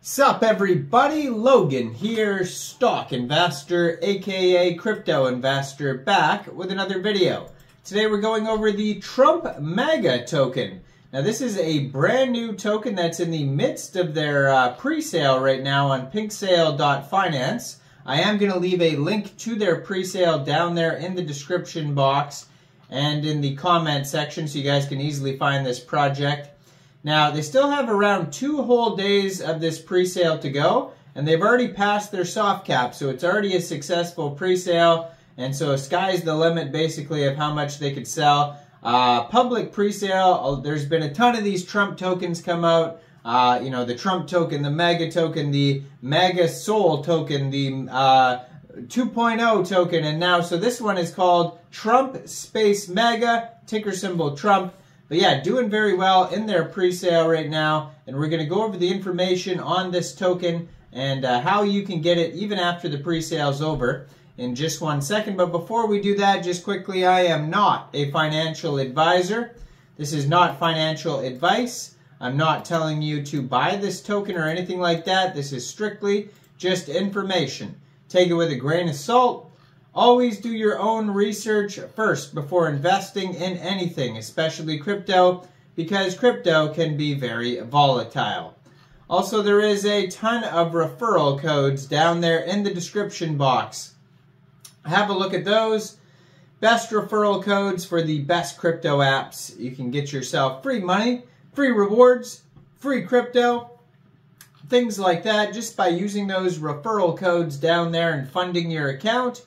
Sup everybody, Logan here, stock investor aka crypto investor, back with another video. Today we're going over the Trump Maga token. Now this is a brand new token that's in the midst of their pre-sale right now on Pinksale.finance. I am going to leave a link to their pre-sale down there in the description box and in the comment section so you guys can easily find this project. Now, they still have around 2 whole days of this pre-sale to go, and they've already passed their soft cap, so it's already a successful pre-sale, and so sky's the limit basically of how much they could sell. Public pre-sale, there's been a ton of these Trump tokens come out. You know, the Trump token, the Maga token, the Maga Soul token, the 2.0 token, and now, so this one is called Trump Space Maga, ticker symbol Trump. But yeah, doing very well in their pre-sale right now, and we're going to go over the information on this token and how you can get it even after the pre-sale is over in just 1 second. But before we do that, just quickly, I am not a financial advisor. This is not financial advice. I'm not telling you to buy this token or anything like that. This is strictly just information. Take it with a grain of salt. Always do your own research first before investing in anything, especially crypto, because crypto can be very volatile. Also, there is a ton of referral codes down there in the description box. Have a look at those. Best referral codes for the best crypto apps. You can get yourself free money, free rewards, free crypto, things like that, just by using those referral codes down there and funding your account.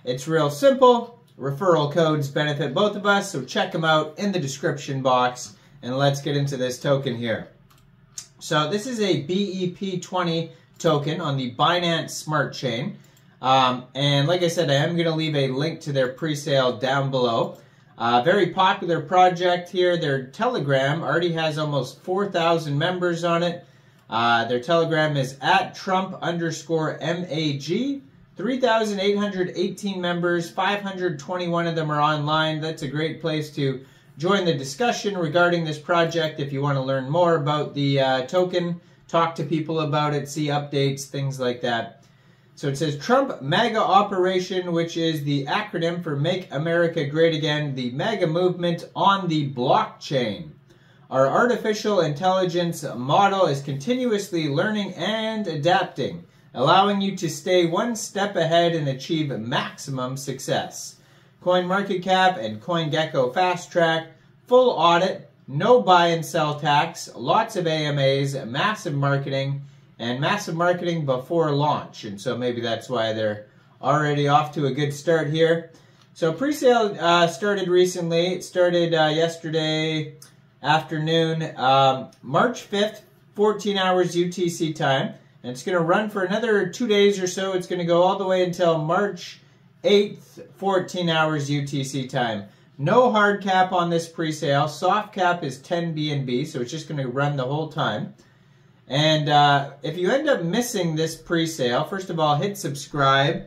It's real simple. Referral codes benefit both of us, so check them out in the description box. And let's get into this token here. So this is a BEP20 token on the Binance Smart Chain. And like I said, I am going to leave a link to their pre-sale down below. Very popular project here. Their Telegram already has almost 4,000 members on it. Their Telegram is @Trump_MAG. 3,818 members, 521 of them are online. That's a great place to join the discussion regarding this project if you want to learn more about the token, talk to people about it, see updates, things like that. So it says Trump Maga Operation, which is the acronym for Make America Great Again, the MAGA movement on the blockchain. Our artificial intelligence model is continuously learning and adapting, allowing you to stay one step ahead and achieve maximum success. CoinMarketCap and CoinGecko Fast Track, full audit, no buy and sell tax, lots of AMAs, massive marketing, and massive marketing before launch. And so maybe that's why they're already off to a good start here. So pre-sale started recently. It started yesterday afternoon, March 5th, 14 hours UTC time. And it's going to run for another 2 days or so. It's going to go all the way until March 8th, 14 hours UTC time. No hard cap on this pre-sale. Soft cap is 10 BNB, so it's just going to run the whole time. And if you end up missing this pre-sale, first of all, hit subscribe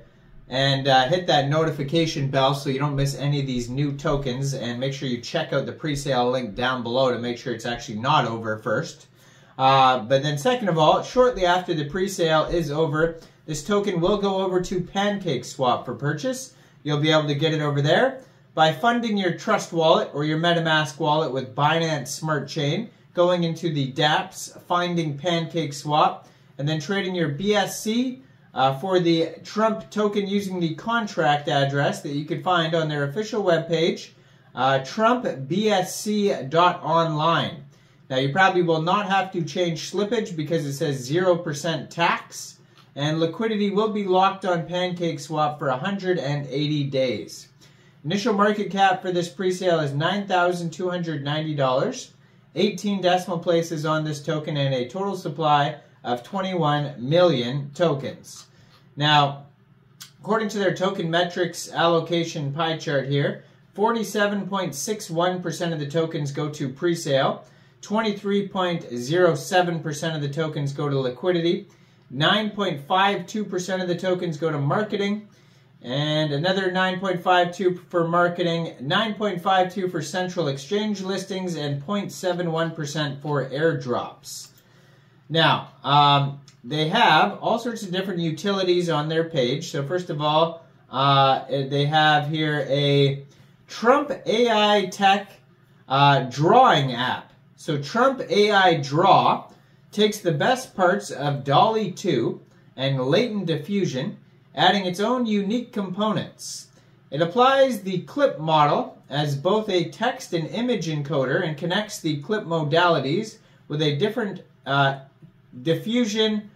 and hit that notification bell so you don't miss any of these new tokens. And make sure you check out the pre-sale link down below to make sure it's actually not over first. But then second of all, shortly after the pre-sale is over, this token will go over to Pancakeswap for purchase. You'll be able to get it over there by funding your Trust wallet or your MetaMask wallet with Binance Smart Chain, going into the dApps, finding Pancakeswap, and then trading your BSC for the Trump token using the contract address that you can find on their official webpage, trumpbsc.online. Now, you probably will not have to change slippage because it says 0% tax, and liquidity will be locked on Pancakeswap for 180 days. Initial market cap for this pre-sale is $9,290, 18 decimal places on this token, and a total supply of 21 million tokens. Now, according to their token metrics allocation pie chart here, 47.61% of the tokens go to pre-sale, 23.07% of the tokens go to liquidity, 9.52% of the tokens go to marketing, and another 9.52 for marketing, 9.52 for central exchange listings, and 0.71% for airdrops. Now, they have all sorts of different utilities on their page. So first of all, they have here a Trump AI Tech drawing app. So Trump AI Draw takes the best parts of DALL-E 2 and latent diffusion, adding its own unique components. It applies the clip model as both a text and image encoder and connects the clip modalities with a different diffusion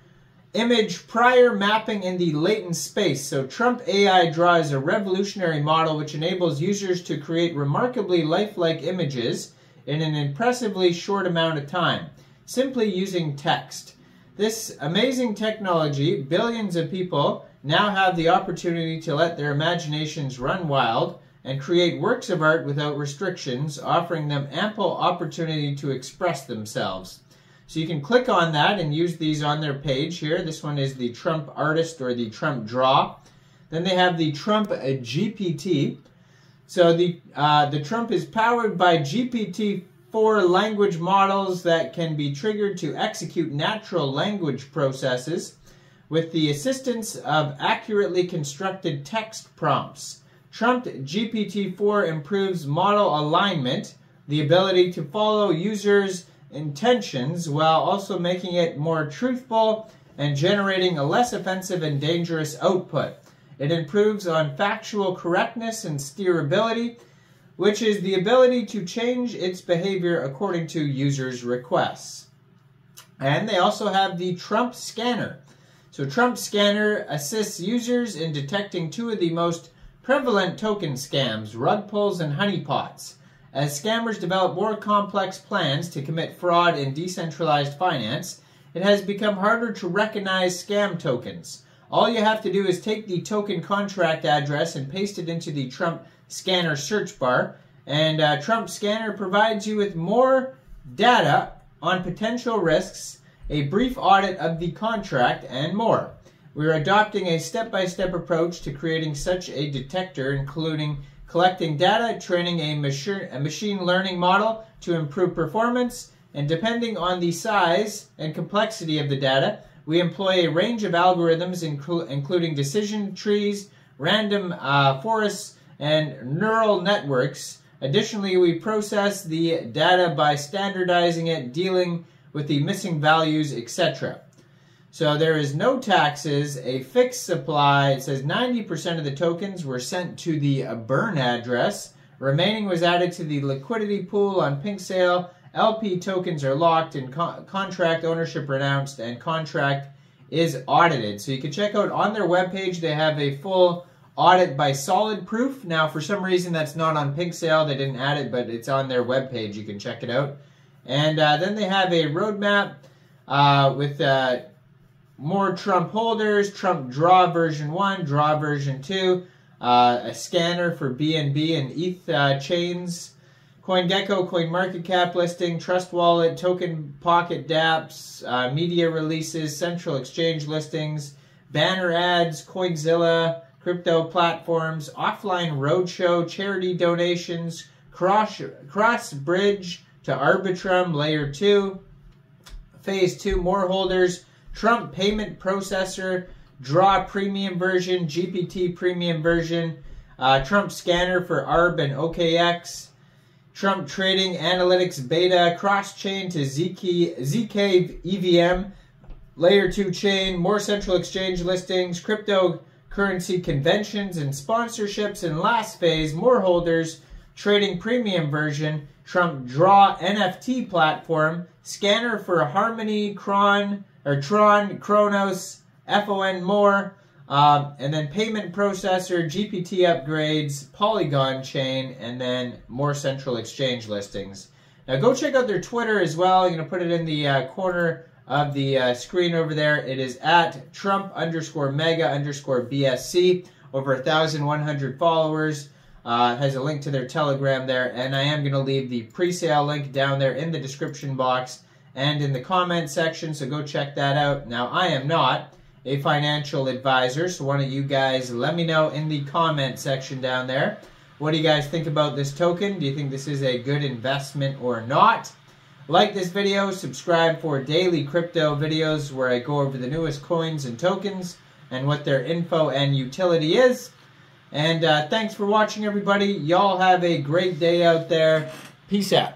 image prior mapping in the latent space. So Trump AI Draw is a revolutionary model which enables users to create remarkably lifelike images in an impressively short amount of time, simply using text. This amazing technology, billions of people now have the opportunity to let their imaginations run wild and create works of art without restrictions, offering them ample opportunity to express themselves. So you can click on that and use these on their page here. This one is the Trump Artist or the Trump Draw. Then they have the Trump GPT. So the Trump is powered by GPT-4 language models that can be triggered to execute natural language processes with the assistance of accurately constructed text prompts. Trump GPT-4 improves model alignment, the ability to follow users' intentions while also making it more truthful and generating a less offensive and dangerous output. It improves on factual correctness and steerability, which is the ability to change its behavior according to users' requests. And they also have the Trump Scanner. So Trump Scanner assists users in detecting two of the most prevalent token scams, rug pulls and honeypots. As scammers develop more complex plans to commit fraud in decentralized finance, it has become harder to recognize scam tokens. All you have to do is take the token contract address and paste it into the Trump Scanner search bar, and Trump Scanner provides you with more data on potential risks, a brief audit of the contract, and more. We're adopting a step-by-step approach to creating such a detector, including collecting data, training a machine learning model to improve performance, and depending on the size and complexity of the data, we employ a range of algorithms including decision trees, random forests, and neural networks. Additionally, we process the data by standardizing it, dealing with the missing values, etc. So there is no taxes, a fixed supply. It says 90% of the tokens were sent to the burn address. Remaining was added to the liquidity pool on Pinksale. LP tokens are locked and contract ownership renounced, and contract is audited. So you can check out on their webpage, they have a full audit by solid proof. Now, for some reason, that's not on Pinksale. They didn't add it, but it's on their webpage. You can check it out. And then they have a roadmap with more Trump holders, Trump Draw version 1, Draw version 2, a scanner for BNB and ETH chains, CoinGecko, CoinMarketCap listing, Trust Wallet, Token Pocket dApps, media releases, central exchange listings, banner ads, Coinzilla, crypto platforms, offline roadshow, charity donations, cross bridge to Arbitrum, Layer 2, Phase 2, more holders, Trump Payment Processor, Draw Premium version, GPT Premium version, Trump Scanner for ARB and OKX, Trump Trading Analytics Beta, cross-chain to ZK EVM, Layer 2 chain, more central exchange listings, cryptocurrency conventions and sponsorships, and last phase, more holders, Trading Premium version, Trump Draw NFT platform, scanner for Harmony, Tron, Kronos, FON, more, and then payment processor, GPT upgrades, Polygon chain, and then more central exchange listings. Now go check out their Twitter as well. I'm going to put it in the corner of the screen over there. It is at Trump_Mega_BSC, over 1,100 followers. Has a link to their Telegram there, and I am going to leave the pre-sale link down there in the description box and in the comment section, so go check that out. Now, I am not a financial advisor, so why don't you guys let me know in the comment section down there. What do you guys think about this token? Do you think this is a good investment or not? Like this video, subscribe for daily crypto videos where I go over the newest coins and tokens and what their info and utility is. And thanks for watching, everybody. Y'all have a great day out there. Peace out.